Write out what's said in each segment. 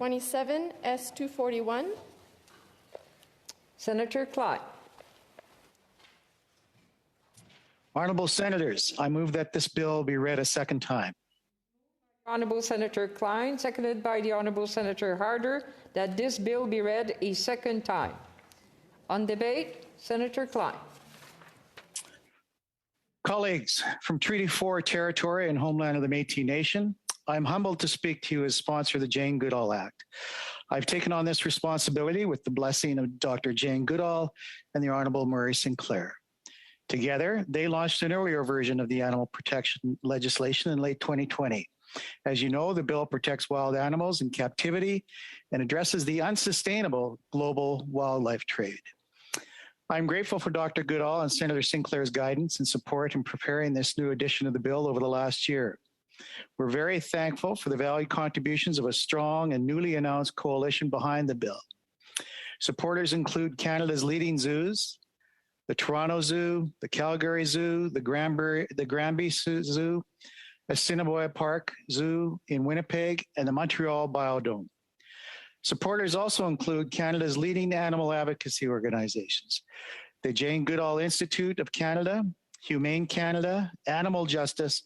27 S241. Senator Klyne. Honourable Senators, I move that this bill be read a second time. Honourable Senator Klyne, seconded by the Honourable Senator Harder, that this bill be read a second time. On debate, Senator Klyne. Colleagues, from Treaty 4 territory and homeland of the Métis Nation, I'm humbled to speak to you as sponsor of the Jane Goodall Act. I've taken on this responsibility with the blessing of Dr. Jane Goodall and the Honourable Murray Sinclair. Together, they launched an earlier version of the animal protection legislation in late 2020. As you know, the bill protects wild animals in captivity and addresses the unsustainable global wildlife trade. I'm grateful for Dr. Goodall and Senator Sinclair's guidance and support in preparing this new edition of the bill over the last year. We're very thankful for the valued contributions of a strong and newly announced coalition behind the bill. Supporters include Canada's leading zoos, the Toronto Zoo, the Calgary Zoo, the Granby Zoo, Assiniboia Park Zoo in Winnipeg, and the Montreal Biodome. Supporters also include Canada's leading animal advocacy organizations, the Jane Goodall Institute of Canada, Humane Canada, Animal Justice,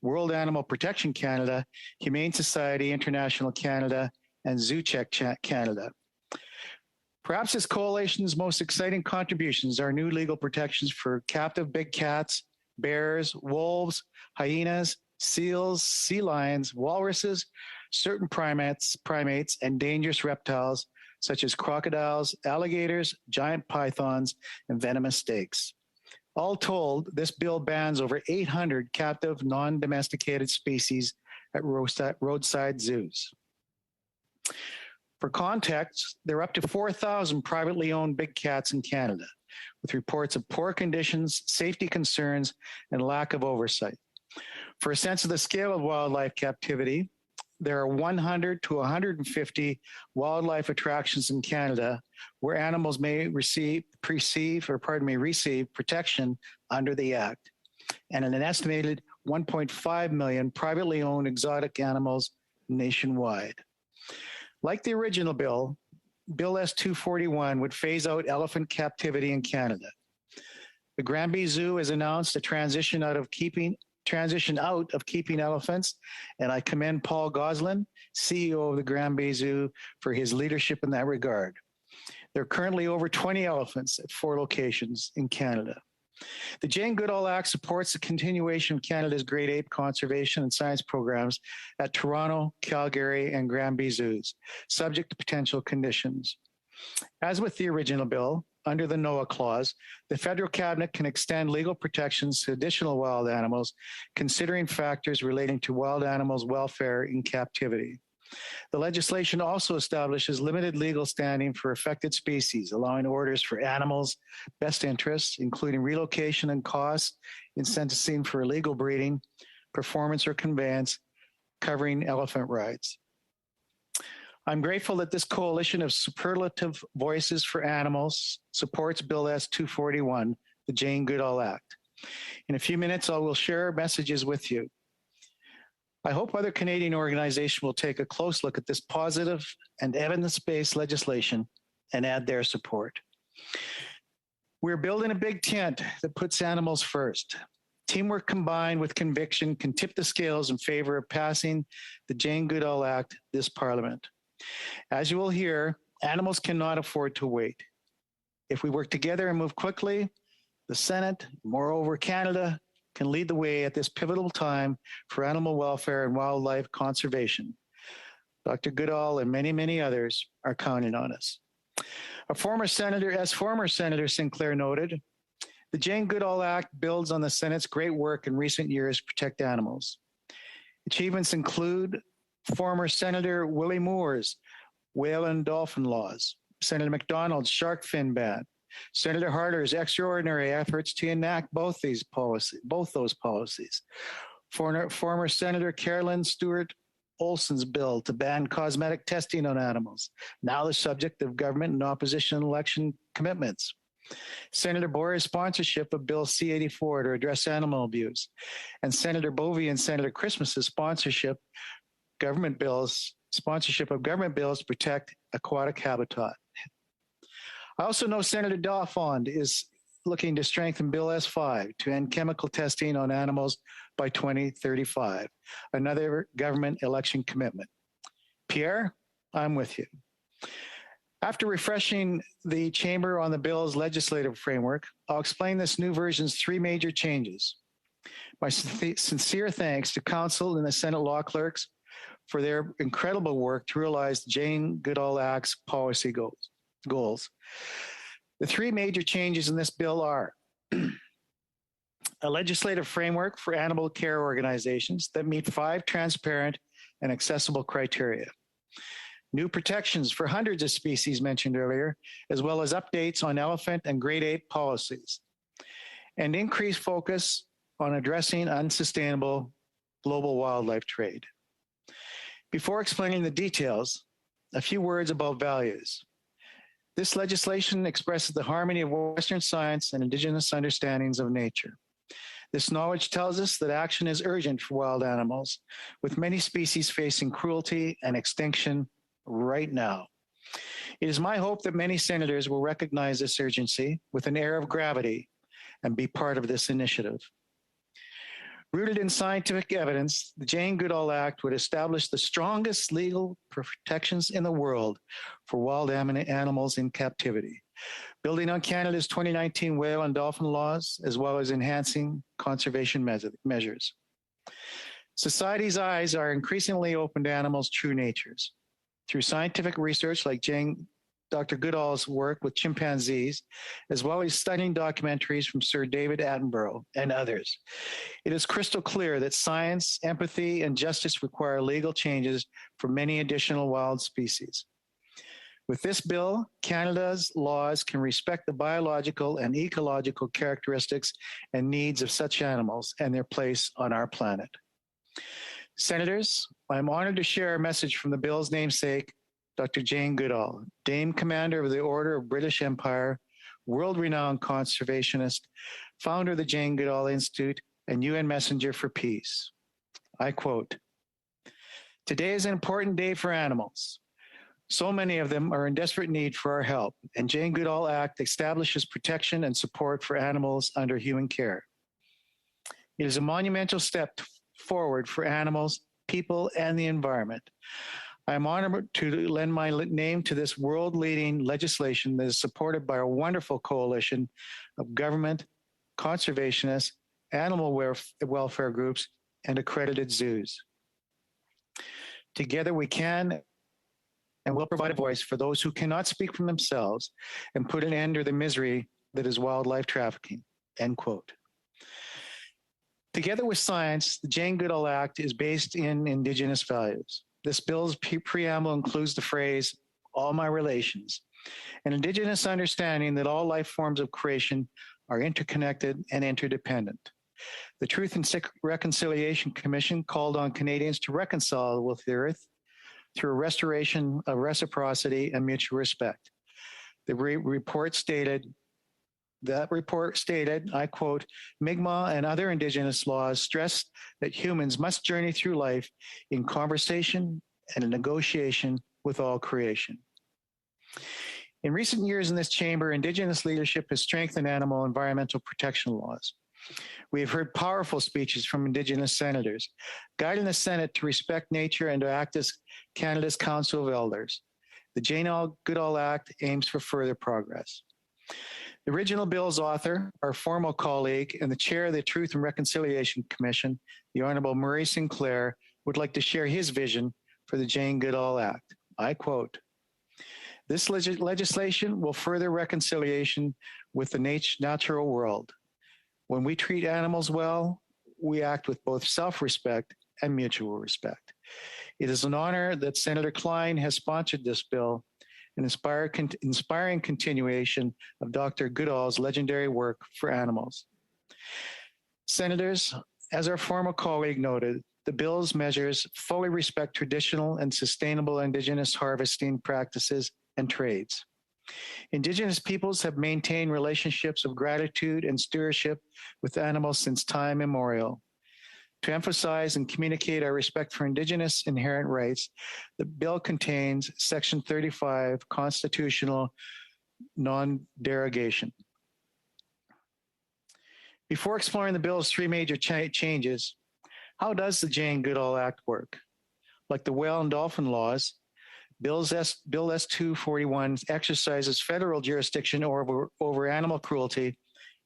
World Animal Protection Canada, Humane Society International Canada, and ZooCheck Canada. Perhaps this coalition's most exciting contributions are new legal protections for captive big cats, bears, wolves, hyenas, seals, sea lions, walruses, certain primates, and dangerous reptiles such as crocodiles, alligators, giant pythons, and venomous snakes. All told, this bill bans over 800 captive, non-domesticated species at roadside zoos. For context, there are up to 4,000 privately owned big cats in Canada, with reports of poor conditions, safety concerns, and lack of oversight. For a sense of the scale of wildlife captivity, there are 100 to 150 wildlife attractions in Canada where animals may receive protection under the Act, and an estimated 1.5 million privately owned exotic animals nationwide. Like the original bill, Bill S241 would phase out elephant captivity in Canada. The Granby Zoo has announced a transition out of keeping elephants, and I commend Paul Goslin, CEO of the Granby Zoo, for his leadership in that regard. There are currently over 20 elephants at 4 locations in Canada. The Jane Goodall Act supports the continuation of Canada's great ape conservation and science programs at Toronto, Calgary, and Granby Zoos, subject to potential conditions. As with the original bill, under the NOAA clause, the federal cabinet can extend legal protections to additional wild animals, considering factors relating to wild animals' welfare in captivity. The legislation also establishes limited legal standing for affected species, allowing orders for animals' best interests, including relocation and costs in sentencing for illegal breeding, performance or conveyance, covering elephant rides. I'm grateful that this coalition of superlative voices for animals supports Bill S241, the Jane Goodall Act. In a few minutes, I will share messages with you. I hope other Canadian organizations will take a close look at this positive and evidence-based legislation and add their support. We're building a big tent that puts animals first. Teamwork combined with conviction can tip the scales in favor of passing the Jane Goodall Act this Parliament. As you will hear, animals cannot afford to wait. If we work together and move quickly, the Senate, moreover Canada, can lead the way at this pivotal time for animal welfare and wildlife conservation. Dr. Goodall and many, many others are counting on us. As former Senator Sinclair noted, the Jane Goodall Act builds on the Senate's great work in recent years to protect animals. Achievements include former Senator Willie Moore's whale and dolphin laws, Senator MacDonald's shark fin ban, Senator Harder's extraordinary efforts to enact both those policies. Former Senator Carolyn Stewart Olson's bill to ban cosmetic testing on animals, now the subject of government and opposition election commitments. Senator Boyer's sponsorship of Bill C-84 to address animal abuse, and Senator Bovey and Senator Christmas's sponsorship government bills sponsorship of government bills to protect aquatic habitat. I also know Senator Daffond is looking to strengthen Bill S5 to end chemical testing on animals by 2035, another government election commitment. Pierre, I'm with you. After refreshing the chamber on the bill's legislative framework, I'll explain this new version's three major changes. My sincere thanks to Council and the Senate law clerks for their incredible work to realize the Jane Goodall Act's policy goals. The three major changes in this bill are a legislative framework for animal care organizations that meet 5 transparent and accessible criteria, new protections for hundreds of species mentioned earlier, as well as updates on elephant and great ape policies, and increased focus on addressing unsustainable global wildlife trade. Before explaining the details, a few words about values. This legislation expresses the harmony of Western science and Indigenous understandings of nature. This knowledge tells us that action is urgent for wild animals, with many species facing cruelty and extinction right now. It is my hope that many senators will recognize this urgency with an air of gravity and be part of this initiative. Rooted in scientific evidence, the Jane Goodall Act would establish the strongest legal protections in the world for wild animals in captivity, building on Canada's 2019 whale and dolphin laws, as well as enhancing conservation measures. Society's eyes are increasingly open to animals' true natures. Through scientific research like Dr. Goodall's work with chimpanzees, as well as studying documentaries from Sir David Attenborough and others, it is crystal clear that science, empathy, and justice require legal changes for many additional wild species. With this bill, Canada's laws can respect the biological and ecological characteristics and needs of such animals and their place on our planet. Senators, I'm honored to share a message from the bill's namesake, Dr. Jane Goodall, Dame Commander of the Order of British Empire, world-renowned conservationist, founder of the Jane Goodall Institute, and UN Messenger for Peace. I quote, "Today is an important day for animals. So many of them are in desperate need for our help, and Jane Goodall Act establishes protection and support for animals under human care. It is a monumental step forward for animals, people, and the environment. I am honored to lend my name to this world-leading legislation that is supported by a wonderful coalition of government, conservationists, animal welfare groups, and accredited zoos. Together we can and will provide a voice for those who cannot speak for themselves and put an end to the misery that is wildlife trafficking," end quote. Together with science, the Jane Goodall Act is based in Indigenous values. This bill's preamble includes the phrase, "all my relations," an Indigenous understanding that all life forms of creation are interconnected and interdependent. The Truth and Reconciliation Commission called on Canadians to reconcile with the earth through a restoration of reciprocity and mutual respect. The report stated, I quote, "Mi'kmaq and other Indigenous laws stress that humans must journey through life in conversation and in negotiation with all creation." In recent years in this chamber, Indigenous leadership has strengthened animal environmental protection laws. We have heard powerful speeches from Indigenous senators, guiding the Senate to respect nature and to act as Canada's Council of Elders. The Jane Goodall Act aims for further progress. The original bill's author, our former colleague, and the chair of the Truth and Reconciliation Commission, the Honorable Murray Sinclair, would like to share his vision for the Jane Goodall Act. I quote, "This legislation will further reconciliation with the natural world. When we treat animals well, we act with both self-respect and mutual respect. It is an honor that Senator Klyne has sponsored this bill, an inspiring continuation of Dr. Goodall's legendary work for animals. Senators, as our former colleague noted, the bill's measures fully respect traditional and sustainable Indigenous harvesting practices and trades. Indigenous peoples have maintained relationships of gratitude and stewardship with animals since time immemorial. To emphasize and communicate our respect for Indigenous inherent rights, the bill contains Section 35 constitutional non-derogation. Before exploring the bill's three major changes, how does the Jane Goodall Act work? Like the whale and dolphin laws, Bill S-241 exercises federal jurisdiction over animal cruelty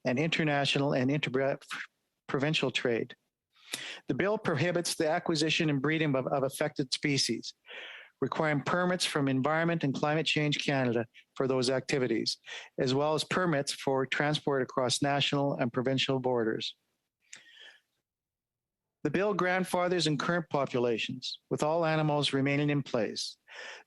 and international and interprovincial trade. The bill prohibits the acquisition and breeding of affected species, requiring permits from Environment and Climate Change Canada for those activities, as well as permits for transport across national and provincial borders. The bill grandfathers in current populations, with all animals remaining in place.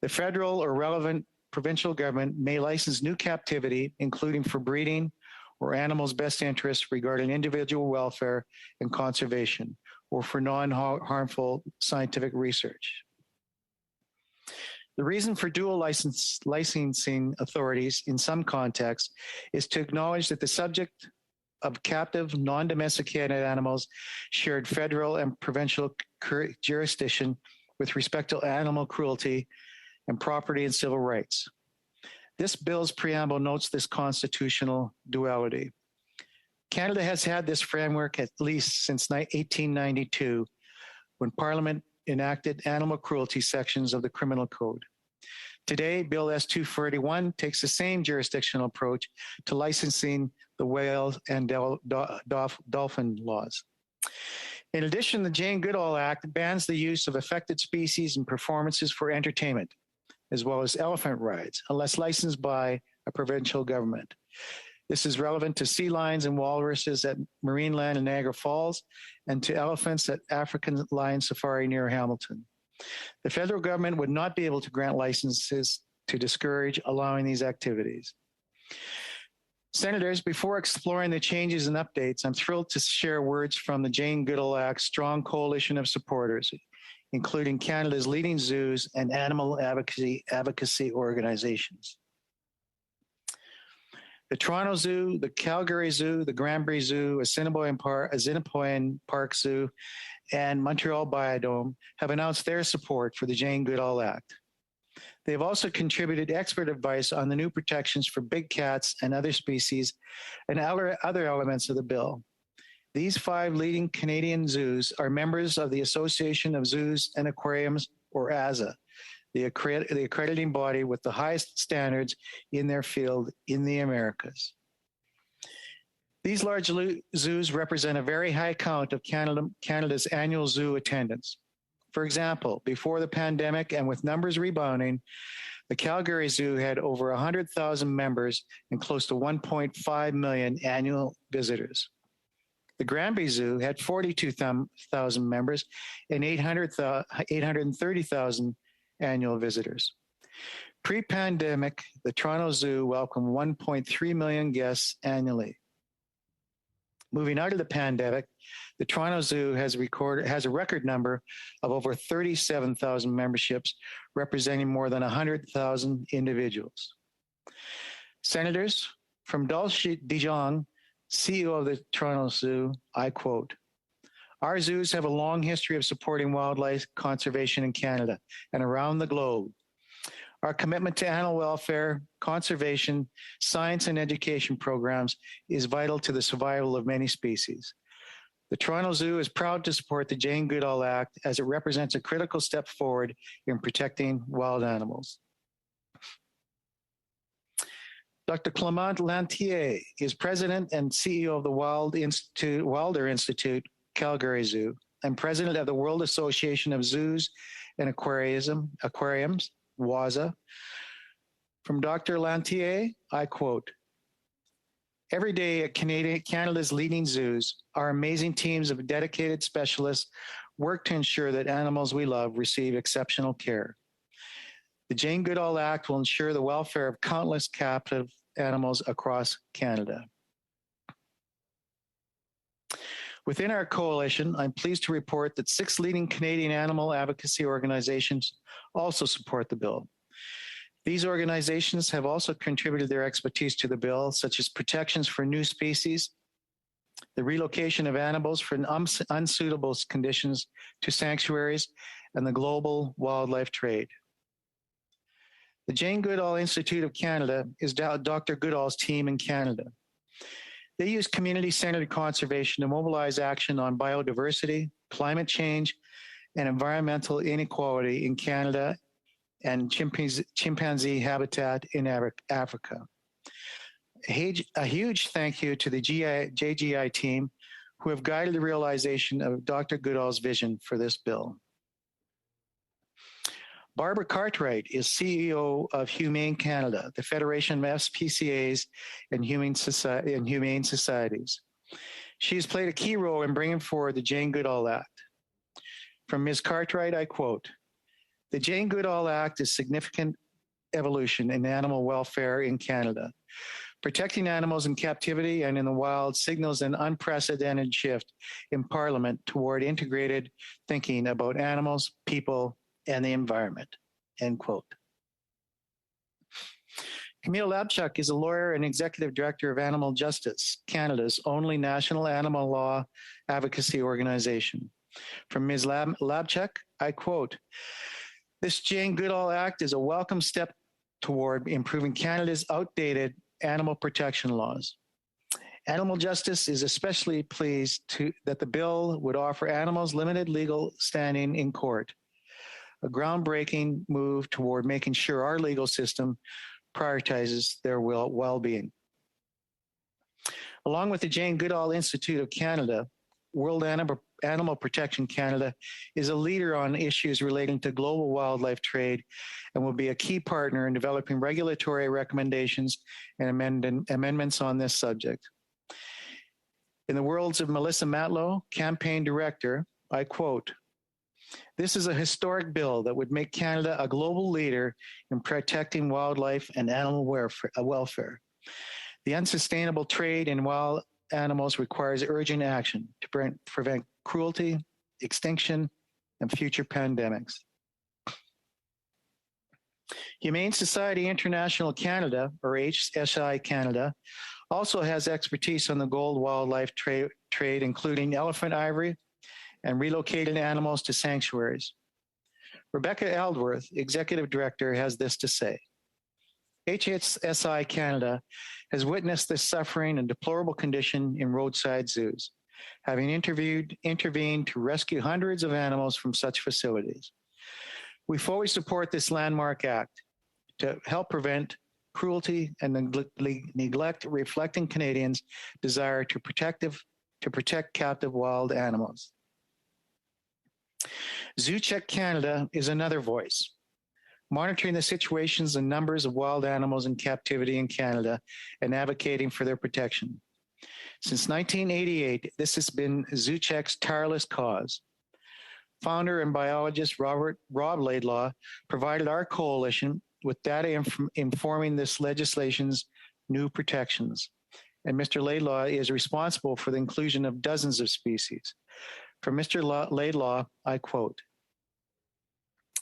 The federal or relevant provincial government may license new captivity, including for breeding or animals' best interests regarding individual welfare and conservation, or for non-harmful scientific research. The reason for dual licensing authorities in some contexts is to acknowledge that the subject of captive, non-domesticated animals shared federal and provincial jurisdiction with respect to animal cruelty and property and civil rights. This bill's preamble notes this constitutional duality. Canada has had this framework at least since 1892, when Parliament enacted animal cruelty sections of the Criminal Code. Today, Bill S-241 takes the same jurisdictional approach to licensing the whale and dolphin laws. In addition, the Jane Goodall Act bans the use of affected species and performances for entertainment, as well as elephant rides, unless licensed by a provincial government. This is relevant to sea lions and walruses at Marineland in Niagara Falls and to elephants at African Lion Safari near Hamilton. The federal government would not be able to grant licenses to discourage allowing these activities. Senators, before exploring the changes and updates, I'm thrilled to share words from the Jane Goodall Act's strong coalition of supporters, including Canada's leading zoos and animal advocacy organizations. The Toronto Zoo, the Calgary Zoo, the Granby Zoo, Assiniboine Park Zoo, and Montreal Biodome have announced their support for the Jane Goodall Act. They have also contributed expert advice on the new protections for big cats and other species and other elements of the bill. These 5 leading Canadian zoos are members of the Association of Zoos and Aquariums, or AZA, the accrediting body with the highest standards in their field in the Americas. These large zoos represent a very high count of Canada's annual zoo attendance. For example, before the pandemic and with numbers rebounding, the Calgary Zoo had over 100,000 members and close to 1.5 million annual visitors. The Granby Zoo had 42,000 members and 830,000 annual visitors. Pre-pandemic, the Toronto Zoo welcomed 1.3 million guests annually. Moving out of the pandemic, the Toronto Zoo has a record number of over 37,000 memberships, representing more than 100,000 individuals. Senators, from Dulce DeJong, CEO of the Toronto Zoo, I quote, "Our zoos have a long history of supporting wildlife conservation in Canada and around the globe. Our commitment to animal welfare, conservation, science, and education programs is vital to the survival of many species. The Toronto Zoo is proud to support the Jane Goodall Act as it represents a critical step forward in protecting wild animals." Dr. Clément Lantier is president and CEO of the Wilder Institute, Calgary Zoo, and president of the World Association of Zoos and Aquariums, WAZA. From Dr. Lantier, I quote, "Every day at Canada's leading zoos, our amazing teams of dedicated specialists work to ensure that animals we love receive exceptional care. The Jane Goodall Act will ensure the welfare of countless captive animals across Canada." Within our coalition, I'm pleased to report that 6 leading Canadian animal advocacy organizations also support the bill. These organizations have also contributed their expertise to the bill, such as protections for new species, the relocation of animals from unsuitable conditions to sanctuaries, and the global wildlife trade. The Jane Goodall Institute of Canada is Dr. Goodall's team in Canada. They use community-centered conservation to mobilize action on biodiversity, climate change, and environmental inequality in Canada and chimpanzee habitat in Africa. A huge thank you to the JGI team who have guided the realization of Dr. Goodall's vision for this bill. Barbara Cartwright is CEO of Humane Canada, the Federation of SPCAs and Humane Societies. She has played a key role in bringing forward the Jane Goodall Act. From Ms. Cartwright, I quote, "The Jane Goodall Act is significant evolution in animal welfare in Canada. Protecting animals in captivity and in the wild signals an unprecedented shift in Parliament toward integrated thinking about animals, people, and the environment," end quote. Camille Labchuk is a lawyer and executive director of Animal Justice, Canada's only national animal law advocacy organization. From Ms. Labchuk, I quote, "This Jane Goodall Act is a welcome step toward improving Canada's outdated animal protection laws. Animal Justice is especially pleased that the bill would offer animals limited legal standing in court, a groundbreaking move toward making sure our legal system prioritizes their well-being." Along with the Jane Goodall Institute of Canada, World Animal Protection Canada is a leader on issues relating to global wildlife trade and will be a key partner in developing regulatory recommendations and amendments on this subject. In the words of Melissa Matlow, campaign director, I quote, "This is a historic bill that would make Canada a global leader in protecting wildlife and animal welfare. The unsustainable trade in wild animals requires urgent action to prevent cruelty, extinction, and future pandemics." Humane Society International Canada, or HSI Canada, also has expertise on the gold wildlife trade, including elephant ivory and relocated animals to sanctuaries. Rebecca Eldworth, Executive Director, has this to say. HSI Canada has witnessed this suffering and deplorable condition in roadside zoos, having intervened to rescue hundreds of animals from such facilities. We fully support this landmark act to help prevent cruelty and neglect, reflecting Canadians' desire to protect captive wild animals. Zoo Check Canada is another voice, monitoring the situations and numbers of wild animals in captivity in Canada and advocating for their protection. Since 1988, this has been Zoo Check's tireless cause. Founder and biologist Rob Laidlaw provided our coalition with data informing this legislation's new protections, and Mr. Laidlaw is responsible for the inclusion of dozens of species. From Mr. Laidlaw, I quote,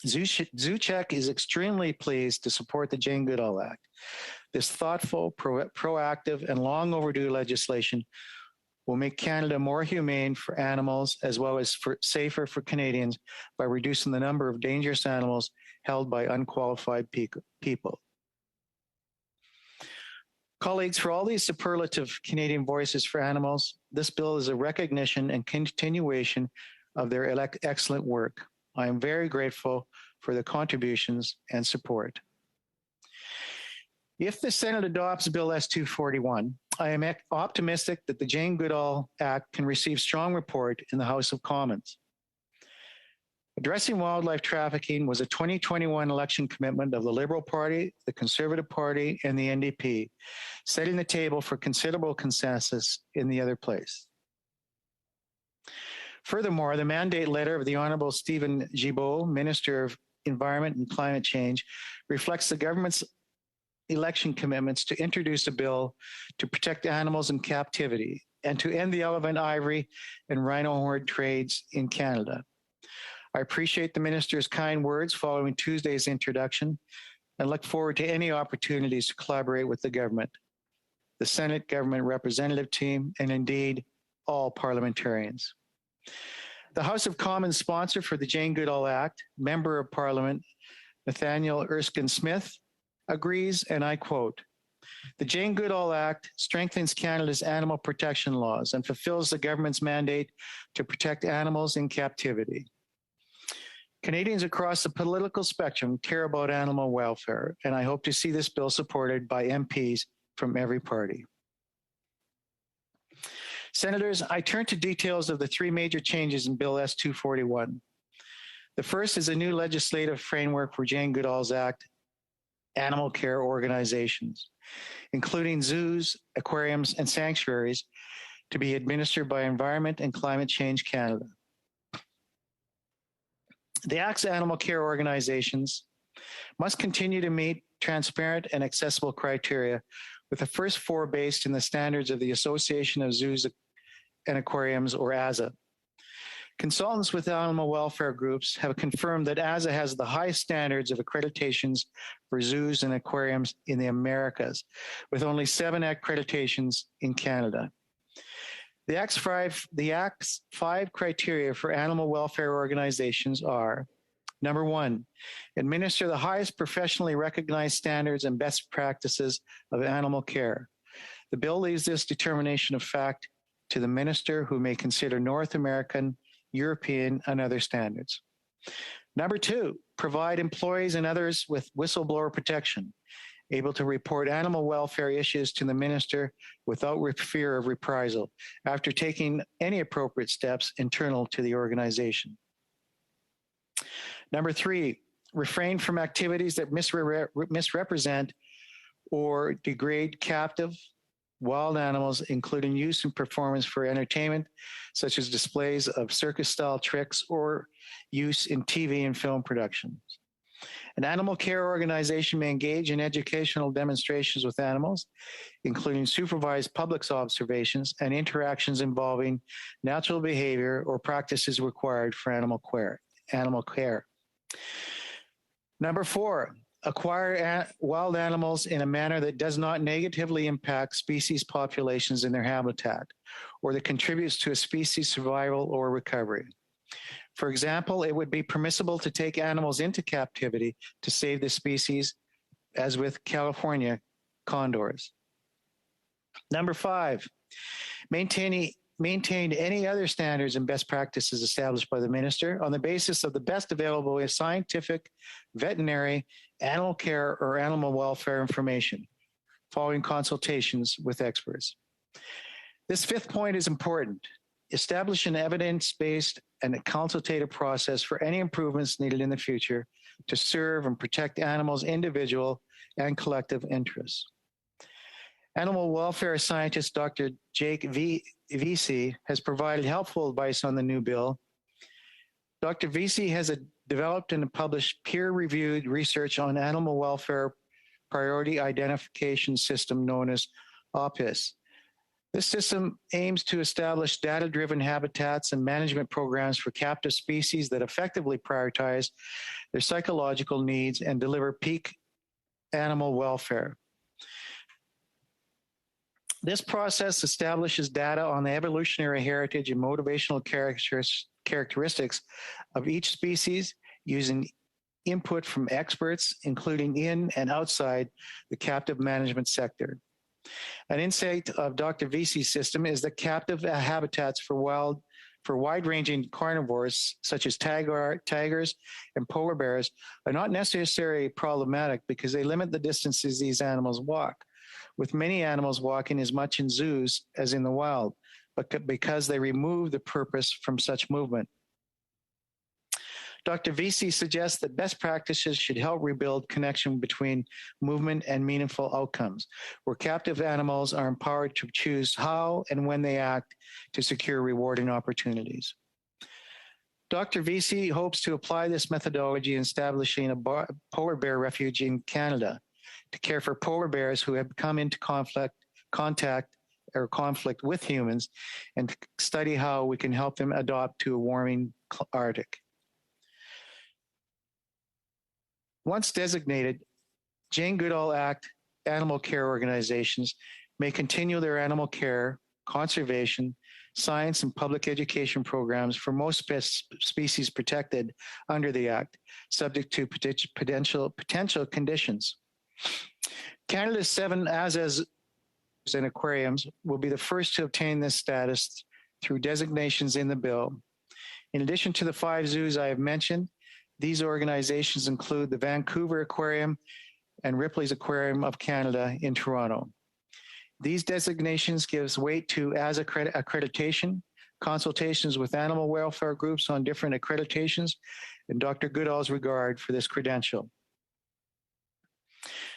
Zoo Check is extremely pleased to support the Jane Goodall Act. This thoughtful, proactive, and long overdue legislation will make Canada more humane for animals as well as safer for Canadians by reducing the number of dangerous animals held by unqualified people. Colleagues, for all these superlative Canadian voices for animals, this bill is a recognition and continuation of their excellent work. I am very grateful for the contributions and support. If the Senate adopts Bill S-241, I am optimistic that the Jane Goodall Act can receive strong support in the House of Commons. Addressing wildlife trafficking was a 2021 election commitment of the Liberal Party, the Conservative Party, and the NDP, setting the table for considerable consensus in the other place. Furthermore, the mandate letter of the Honourable Stephen Guilbeault, Minister of Environment and Climate Change, reflects the government's election commitments to introduce a bill to protect animals in captivity and to end the elephant ivory and rhino horn trades in Canada. I appreciate the Minister's kind words following Tuesday's introduction and look forward to any opportunities to collaborate with the government, the Senate government representative team, and indeed all parliamentarians. The House of Commons sponsor for the Jane Goodall Act, Member of Parliament Nathaniel Erskine Smith, agrees, and I quote, "The Jane Goodall Act strengthens Canada's animal protection laws and fulfills the government's mandate to protect animals in captivity. Canadians across the political spectrum care about animal welfare, and I hope to see this bill supported by MPs from every party." Senators, I turn to details of the three major changes in Bill S-241. The first is a new legislative framework for Jane Goodall's Act animal care organizations, including zoos, aquariums, and sanctuaries, to be administered by Environment and Climate Change Canada. The Act's animal care organizations must continue to meet transparent and accessible criteria, with the first four based in the standards of the Association of Zoos and Aquariums, or AZA. Consultants with animal welfare groups have confirmed that AZA has the highest standards of accreditations for zoos and aquariums in the Americas, with only 7 accreditations in Canada. The Act's 5 criteria for animal welfare organizations are: number 1, administer the highest professionally recognized standards and best practices of animal care. The bill leaves this determination of fact to the minister, who may consider North American, European, and other standards. Number 2, provide employees and others with whistleblower protection, able to report animal welfare issues to the minister without fear of reprisal, after taking any appropriate steps internal to the organization. Number 3, refrain from activities that misrepresent or degrade captive wild animals, including use and performance for entertainment, such as displays of circus-style tricks or use in TV and film productions. An animal care organization may engage in educational demonstrations with animals, including supervised public observations and interactions involving natural behavior or practices required for animal care. Number 4, acquire wild animals in a manner that does not negatively impact species populations in their habitat, or that contributes to a species survival or recovery. For example, it would be permissible to take animals into captivity to save the species, as with California condors. Number 5, maintain any other standards and best practices established by the minister on the basis of the best available scientific, veterinary, animal care, or animal welfare information, following consultations with experts. This 5th point is important. Establish an evidence-based and a consultative process for any improvements needed in the future to serve and protect animals' individual and collective interests. Animal welfare scientist Dr. Jake Vesey has provided helpful advice on the new bill. Dr. Vesey has developed and published peer-reviewed research on animal welfare priority identification system known as OPIS. This system aims to establish data-driven habitats and management programs for captive species that effectively prioritize their psychological needs and deliver peak animal welfare. This process establishes data on the evolutionary heritage and motivational characteristics of each species using input from experts, including in and outside the captive management sector. An insight of Dr. Vesey's system is that captive habitats for wide-ranging carnivores, such as tigers and polar bears, are not necessarily problematic because they limit the distances these animals walk, with many animals walking as much in zoos as in the wild, but because they remove the purpose from such movement. Dr. Vesey suggests that best practices should help rebuild connection between movement and meaningful outcomes, where captive animals are empowered to choose how and when they act to secure rewarding opportunities. Dr. Vesey hopes to apply this methodology in establishing a polar bear refuge in Canada to care for polar bears who have come into conflict with humans, and to study how we can help them adapt to a warming Arctic. Once designated, Jane Goodall Act animal care organizations may continue their animal care, conservation, science, and public education programs for most species protected under the Act, subject to potential conditions. Canada's 7 ASAs and aquariums will be the first to obtain this status through designations in the bill. In addition to the 5 zoos I have mentioned, these organizations include the Vancouver Aquarium and Ripley's Aquarium of Canada in Toronto. These designations gives weight to ASA accreditation, consultations with animal welfare groups on different accreditations, and Dr. Goodall's regard for this credential.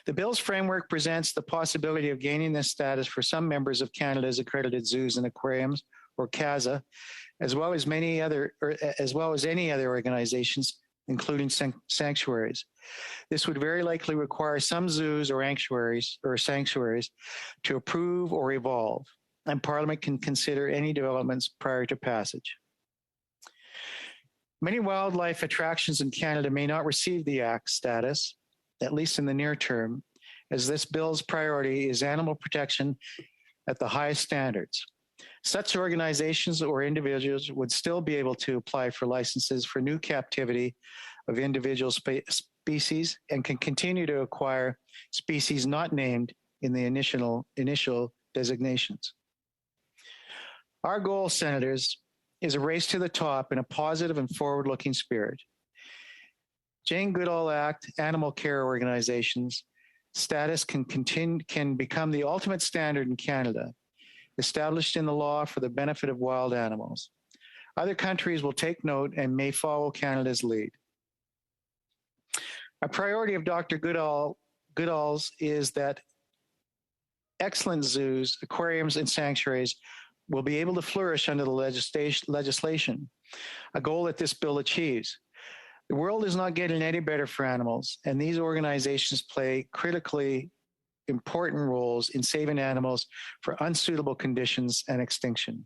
The bill's framework presents the possibility of gaining this status for some members of Canada's accredited zoos and aquariums, or CAZA, as well as any other organizations, including sanctuaries. This would very likely require some zoos or sanctuaries to approve or evolve, and Parliament can consider any developments prior to passage. Many wildlife attractions in Canada may not receive the Act status, at least in the near term, as this bill's priority is animal protection at the highest standards. Such organizations or individuals would still be able to apply for licenses for new captivity of individual species and can continue to acquire species not named in the initial designations. Our goal, Senators, is a race to the top in a positive and forward-looking spirit. Jane Goodall Act animal care organizations status can become the ultimate standard in Canada, established in the law for the benefit of wild animals. Other countries will take note and may follow Canada's lead. A priority of Dr. Goodall's is that excellent zoos, aquariums, and sanctuaries will be able to flourish under the legislation, a goal that this bill achieves. The world is not getting any better for animals, and these organizations play critically important roles in saving animals from unsuitable conditions and extinction.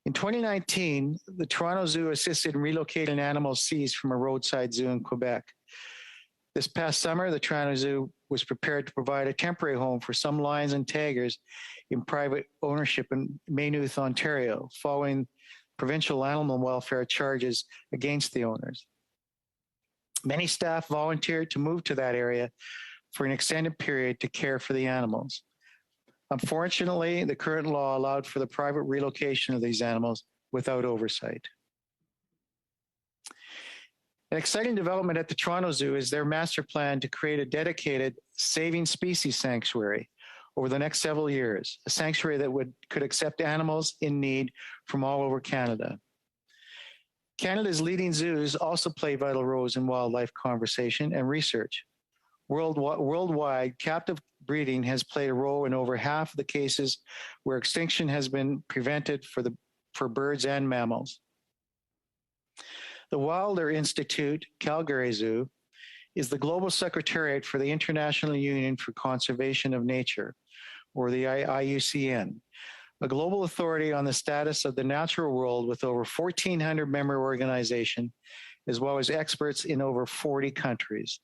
In 2019, the Toronto Zoo assisted in relocating animals seized from a roadside zoo in Quebec. This past summer, the Toronto Zoo was prepared to provide a temporary home for some lions and tigers in private ownership in Maynooth, Ontario, following provincial animal welfare charges against the owners. Many staff volunteered to move to that area for an extended period to care for the animals. Unfortunately, the current law allowed for the private relocation of these animals without oversight. An exciting development at the Toronto Zoo is their master plan to create a dedicated saving species sanctuary over the next several years, a sanctuary that could accept animals in need from all over Canada. Canada's leading zoos also play vital roles in wildlife conservation and research. Worldwide, captive breeding has played a role in over half of the cases where extinction has been prevented for birds and mammals. The Wilder Institute, Calgary Zoo, is the global secretariat for the International Union for Conservation of Nature, or the IUCN, a global authority on the status of the natural world with over 1,400 member organizations, as well as experts in over 40 countries.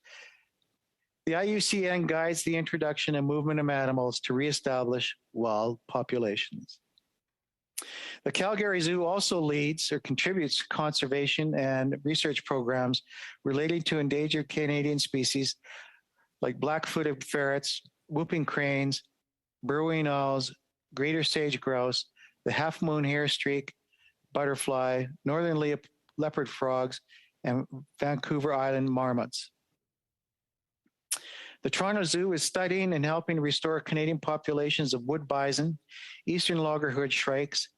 The IUCN guides the introduction and movement of animals to reestablish wild populations. The Calgary Zoo also leads or contributes to conservation and research programs relating to endangered Canadian species like black-footed ferrets, whooping cranes, burrowing owls, greater sage grouse, the half-moon hairstreak, butterfly, northern leopard frogs, and Vancouver Island marmots. The Toronto Zoo is studying and helping restore Canadian populations of wood bison, eastern loggerhead shrikes,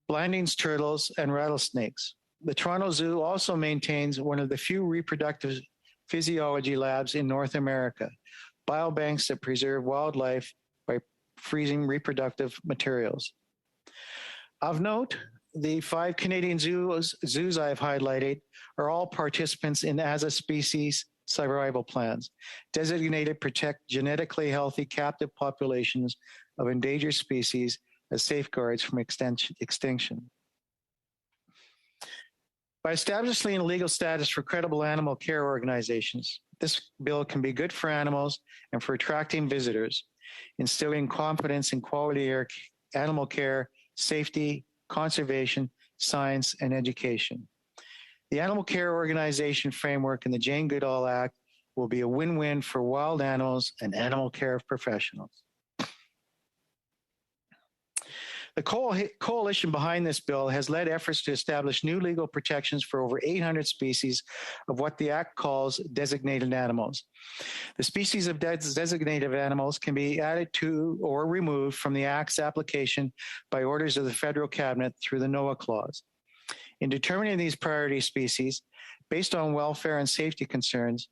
Blanding's turtles, and rattlesnakes. The Toronto Zoo also maintains one of the few reproductive physiology labs in North America, biobanks that preserve wildlife by freezing reproductive materials. Of note, the 5 Canadian zoos I have highlighted are all participants in ASA species survival plans, designated to protect genetically healthy captive populations of endangered species as safeguards from extinction. By establishing a legal status for credible animal care organizations, this bill can be good for animals and for attracting visitors, instilling confidence in quality animal care safety, conservation, science, and education. The Animal Care Organization framework in the Jane Goodall Act will be a win-win for wild animals and animal care professionals. The coalition behind this bill has led efforts to establish new legal protections for over 800 species of what the Act calls designated animals. The species of designated animals can be added to or removed from the Act's application by orders of the federal cabinet through the NOAA clause. In determining these priority species, based on welfare and safety concerns,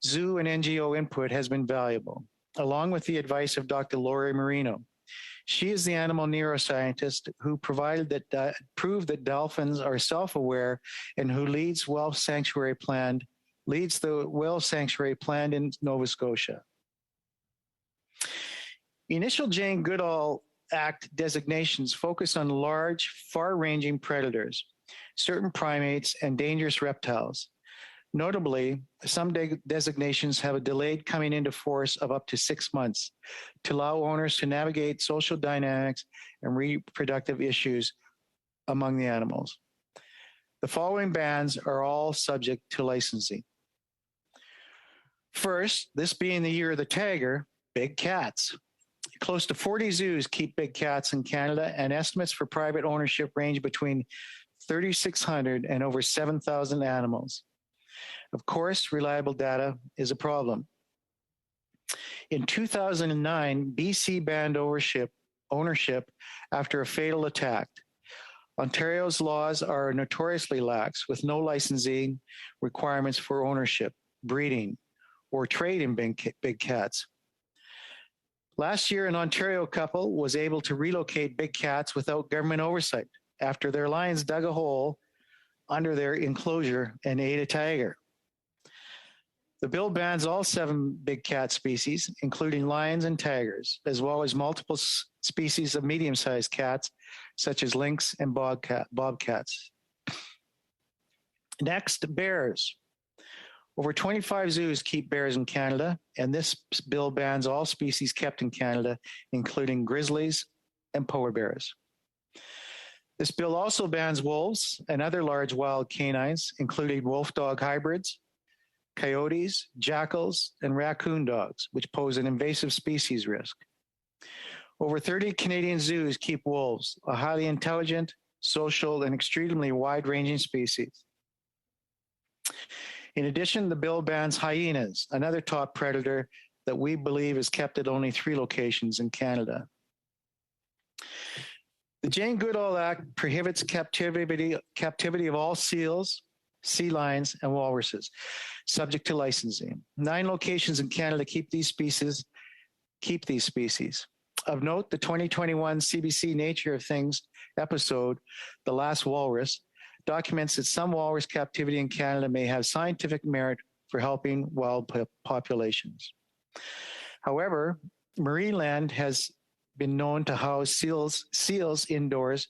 zoo and NGO input has been valuable, along with the advice of Dr. Lori Marino. She is the animal neuroscientist who proved that dolphins are self-aware and who leads the whale sanctuary planned in Nova Scotia. Initial Jane Goodall Act designations focus on large, far-ranging predators, certain primates, and dangerous reptiles. Notably, some designations have a delayed coming into force of up to 6 months to allow owners to navigate social dynamics and reproductive issues among the animals. The following bans are all subject to licensing. First, this being the year of the tiger, big cats. Close to 40 zoos keep big cats in Canada, and estimates for private ownership range between 3,600 and over 7,000 animals. Of course, reliable data is a problem. In 2009, BC banned ownership after a fatal attack. Ontario's laws are notoriously lax, with no licensing requirements for ownership, breeding, or trade in big cats. Last year, an Ontario couple was able to relocate big cats without government oversight after their lions dug a hole under their enclosure and ate a tiger. The bill bans all 7 big cat species, including lions and tigers, as well as multiple species of medium-sized cats, such as lynx and bobcats. Next, bears. Over 25 zoos keep bears in Canada, and this bill bans all species kept in Canada, including grizzlies and polar bears. This bill also bans wolves and other large wild canines, including wolf-dog hybrids, coyotes, jackals, and raccoon dogs, which pose an invasive species risk. Over 30 Canadian zoos keep wolves, a highly intelligent, social, and extremely wide-ranging species. In addition, the bill bans hyenas, another top predator that we believe is kept at only 3 locations in Canada. The Jane Goodall Act prohibits captivity of all seals, sea lions, and walruses, subject to licensing. 9 locations in Canada keep these species. Of note, the 2021 CBC Nature of Things episode, The Last Walrus, documents that some walrus captivity in Canada may have scientific merit for helping wild populations. However, Marineland has been known to house seals indoors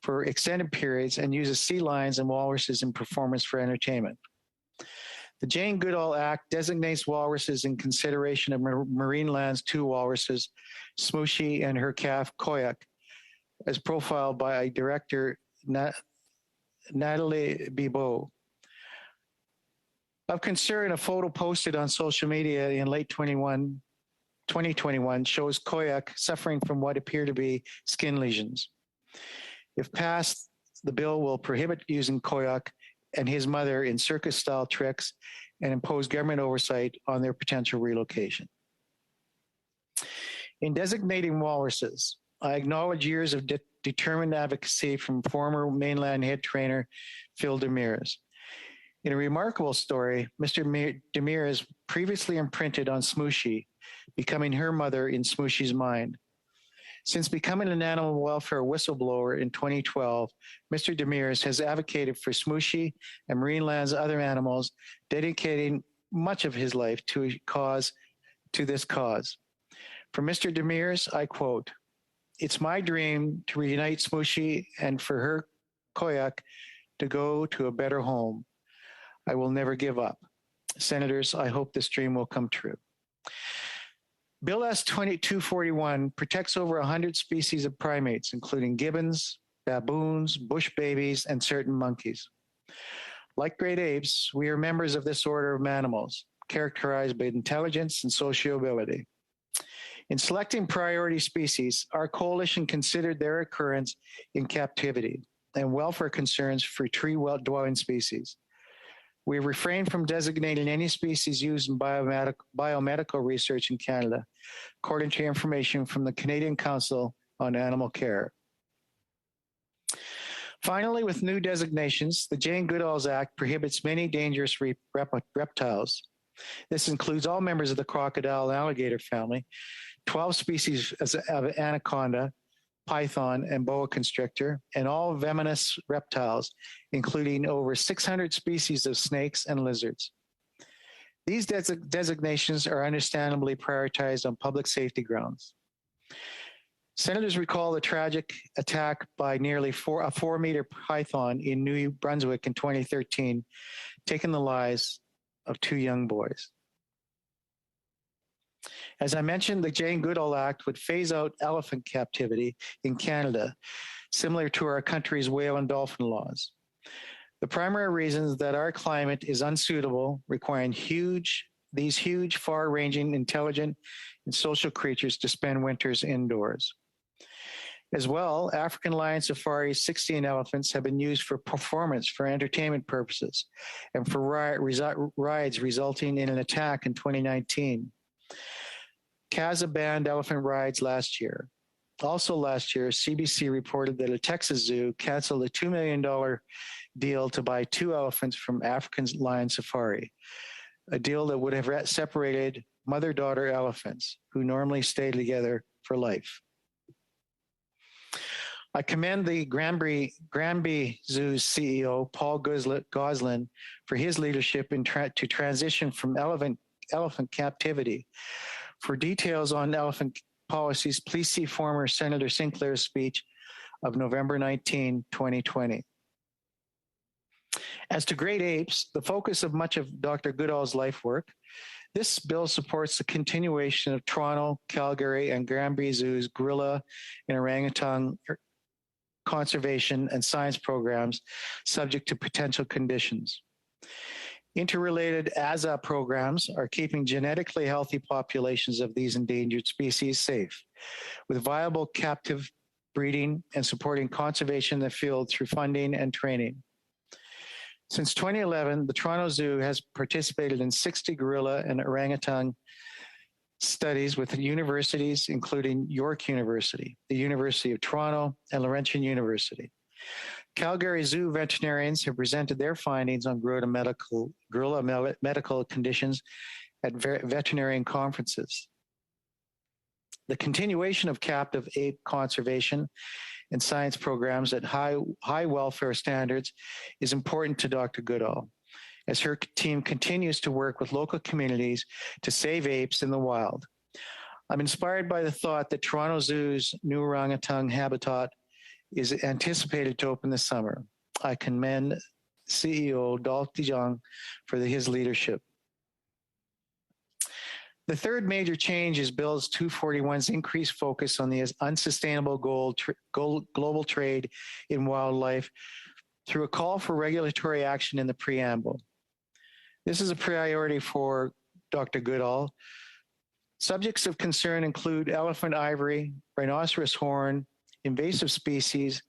for extended periods and uses sea lions and walruses in performance for entertainment. The Jane Goodall Act designates walruses in consideration of Marineland's 2 walruses, Smooshy and her calf, Koyak, as profiled by director Natalie Bibeau. Of concern, a photo posted on social media in late 2021 shows Koyak suffering from what appear to be skin lesions. If passed, the bill will prohibit using Koyak and his mother in circus-style tricks and impose government oversight on their potential relocation. In designating walruses, I acknowledge years of determined advocacy from former mainland head trainer Phil Demers. In a remarkable story, Mr. Demers previously imprinted on Smooshy, becoming her mother in Smooshy's mind. Since becoming an animal welfare whistleblower in 2012, Mr. Demers has advocated for Smooshy and Marineland's other animals, dedicating much of his life to this cause. From Mr. Demers, I quote, "It's my dream to reunite Smooshy and for her Koyak to go to a better home. I will never give up. Senators, I hope this dream will come true." Bill S-2241 protects over 100 species of primates, including gibbons, baboons, bush babies, and certain monkeys. Like great apes, we are members of this order of mammals, characterized by intelligence and sociability. In selecting priority species, our coalition considered their occurrence in captivity and welfare concerns for tree-dwelling species. We refrain from designating any species used in biomedical research in Canada, according to information from the Canadian Council on Animal Care. Finally, with new designations, the Jane Goodall Act prohibits many dangerous reptiles. This includes all members of the crocodile and alligator family, 12 species of anaconda, python, and boa constrictor, and all venomous reptiles, including over 600 species of snakes and lizards. These designations are understandably prioritized on public safety grounds. Senators recall the tragic attack by nearly a 4-meter python in New Brunswick in 2013, taking the lives of 2 young boys. As I mentioned, the Jane Goodall Act would phase out elephant captivity in Canada, similar to our country's whale and dolphin laws. The primary reason is that our climate is unsuitable, requiring these huge, far-ranging, intelligent, and social creatures to spend winters indoors. As well, African lion safari's 16 elephants have been used for performance, for entertainment purposes, and for rides resulting in an attack in 2019. CASA banned elephant rides last year. Also last year, CBC reported that a Texas zoo canceled a $2 million deal to buy 2 elephants from African lion safari, a deal that would have separated mother-daughter elephants who normally stay together for life. I commend the Granby Zoo's CEO, Paul Goslin, for his leadership to transition from elephant captivity. For details on elephant policies, please see former Senator Sinclair's speech of November 19, 2020. As to great apes, the focus of much of Dr. Goodall's life work, this bill supports the continuation of Toronto, Calgary, and Granby Zoo's gorilla and orangutan conservation and science programs subject to potential conditions. Interrelated ASA programs are keeping genetically healthy populations of these endangered species safe, with viable captive breeding and supporting conservation in the field through funding and training. Since 2011, the Toronto Zoo has participated in 60 gorilla and orangutan studies with universities, including York University, the University of Toronto, and Laurentian University. Calgary Zoo veterinarians have presented their findings on gorilla medical conditions at veterinarian conferences. The continuation of captive ape conservation and science programs at high welfare standards is important to Dr. Goodall, as her team continues to work with local communities to save apes in the wild. I'm inspired by the thought that Toronto Zoo's new orangutan habitat is anticipated to open this summer. I commend CEO Dolph DeJong for his leadership. The third major change is Bill 241's increased focus on the unsustainable global trade in wildlife through a call for regulatory action in the preamble. This is a priority for Dr. Goodall. Subjects of concern include elephant ivory, rhinoceros horn, invasive species,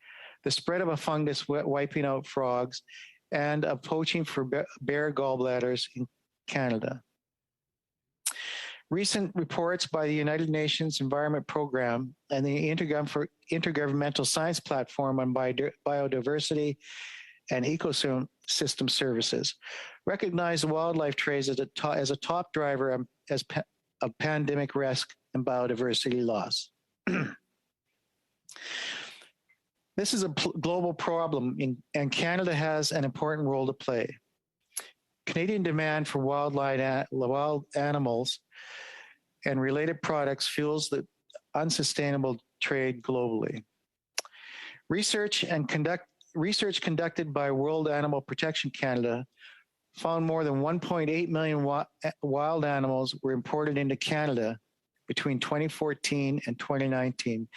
the spread of a fungus wiping out frogs, and of poaching for bear gallbladders in Canada. Recent reports by the United Nations Environment Program and the Intergovernmental Science Platform on Biodiversity and Ecosystem Services recognize the wildlife trade as a top driver of pandemic risk and biodiversity loss. This is a global problem, and Canada has an important role to play. Canadian demand for wild animals and related products fuels the unsustainable trade globally. Research conducted by World Animal Protection Canada found more than 1.8 million wild animals were imported into Canada between 2014 and 2019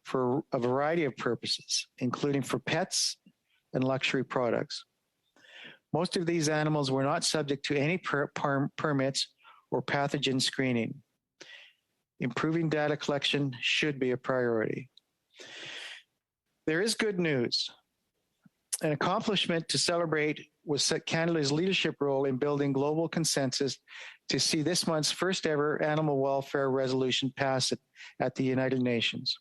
for a variety of purposes, including for pets and luxury products. Most of these animals were not subject to any permits or pathogen screening. Improving data collection should be a priority. There is good news. An accomplishment to celebrate was Canada's leadership role in building global consensus to see this month's first ever animal welfare resolution pass at the United Nations.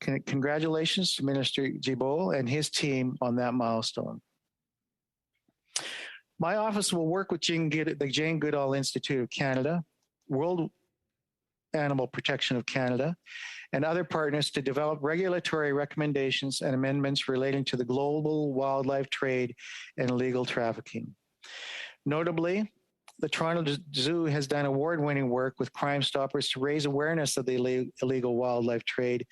Congratulations to Minister Goodall and his team on that milestone. My office will work with the Jane Goodall Institute of Canada, World Animal Protection of Canada, and other partners to develop regulatory recommendations and amendments relating to the global wildlife trade and illegal trafficking. Notably, the Toronto Zoo has done award-winning work with Crime Stoppers to raise awareness of the illegal wildlife trade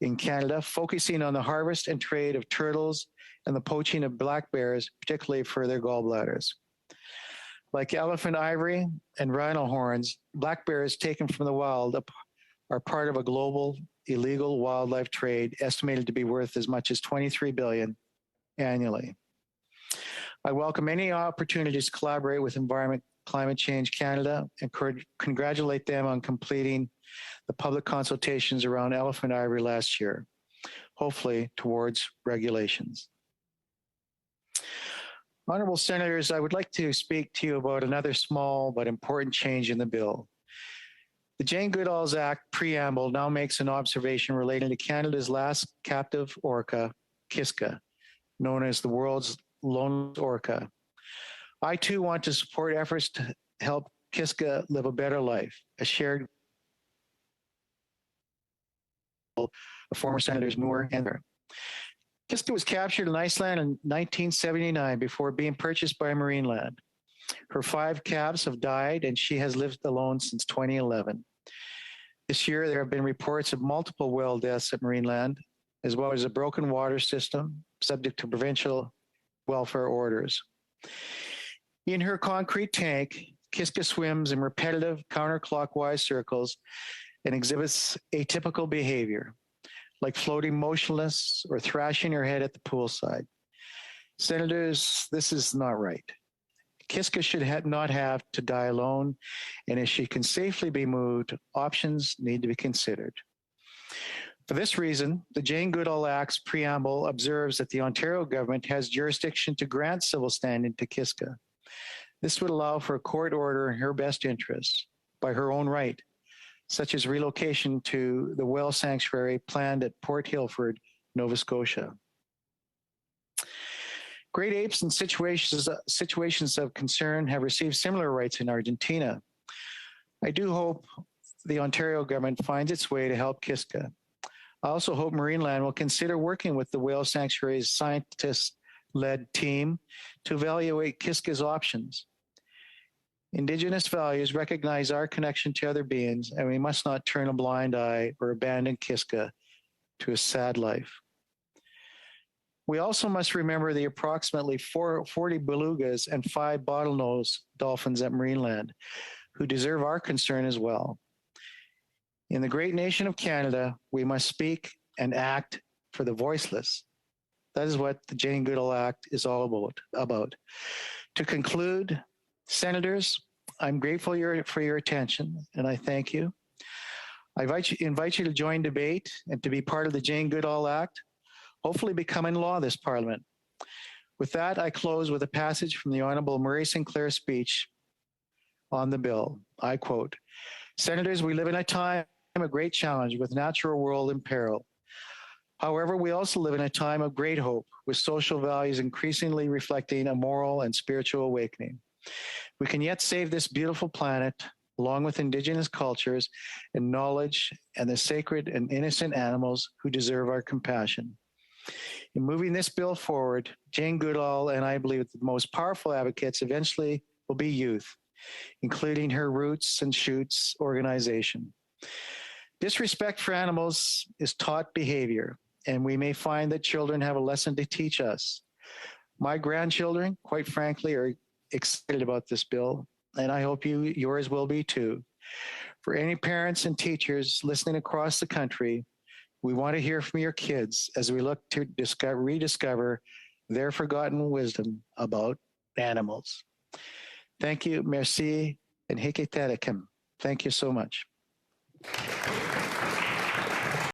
in Canada, focusing on the harvest and trade of turtles and the poaching of black bears, particularly for their gallbladders. Like elephant ivory and rhino horns, black bears taken from the wild are part of a global illegal wildlife trade estimated to be worth as much as $23 billion annually. I welcome any opportunities to collaborate with Environment Climate Change Canada and congratulate them on completing the public consultations around elephant ivory last year, hopefully towards regulations. Honourable Senators, I would like to speak to you about another small but important change in the bill. The Jane Goodall's Act preamble now makes an observation relating to Canada's last captive orca, Kiska, known as the world's lone orca. I too want to support efforts to help Kiska live a better life, a shared of former Senators Moore and Bear. Kiska was captured in Iceland in 1979 before being purchased by Marineland. Her 5 calves have died and she has lived alone since 2011. This year, there have been reports of multiple whale deaths at Marineland, as well as a broken water system subject to provincial welfare orders. In her concrete tank, Kiska swims in repetitive counterclockwise circles and exhibits atypical behavior, like floating motionless or thrashing her head at the poolside. Senators, this is not right. Kiska should not have to die alone, and if she can safely be moved, options need to be considered. For this reason, the Jane Goodall Act's preamble observes that the Ontario government has jurisdiction to grant civil standing to Kiska. This would allow for a court order in her best interest by her own right, such as relocation to the whale sanctuary planned at Port Hilford, Nova Scotia. Great apes in situations of concern have received similar rights in Argentina. I do hope the Ontario government finds its way to help Kiska. I also hope Marineland will consider working with the whale sanctuary's scientist-led team to evaluate Kiska's options. Indigenous values recognize our connection to other beings, and we must not turn a blind eye or abandon Kiska to a sad life. We also must remember the approximately 40 belugas and 5 bottlenose dolphins at Marineland, who deserve our concern as well. In the great nation of Canada, we must speak and act for the voiceless. That is what the Jane Goodall Act is all about. To conclude, Senators, I'm grateful for your attention, and I thank you. I invite you to join debate and to be part of the Jane Goodall Act, hopefully becoming law this Parliament. With that, I close with a passage from the Honourable Murray Sinclair's speech on the bill. I quote, "Senators, we live in a time of great challenge with natural world in peril. However, we also live in a time of great hope, with social values increasingly reflecting a moral and spiritual awakening. We can yet save this beautiful planet, along with Indigenous cultures and knowledge and the sacred and innocent animals who deserve our compassion. In moving this bill forward, Jane Goodall and I believe that the most powerful advocates eventually will be youth, including her Roots and Shoots organization. Disrespect for animals is taught behavior, and we may find that children have a lesson to teach us. My grandchildren, quite frankly, are excited about this bill, and I hope yours will be too. For any parents and teachers listening across the country, we want to hear from your kids as we look to rediscover their forgotten wisdom about animals. Thank you, merci, and hikiterakim. Thank you so much.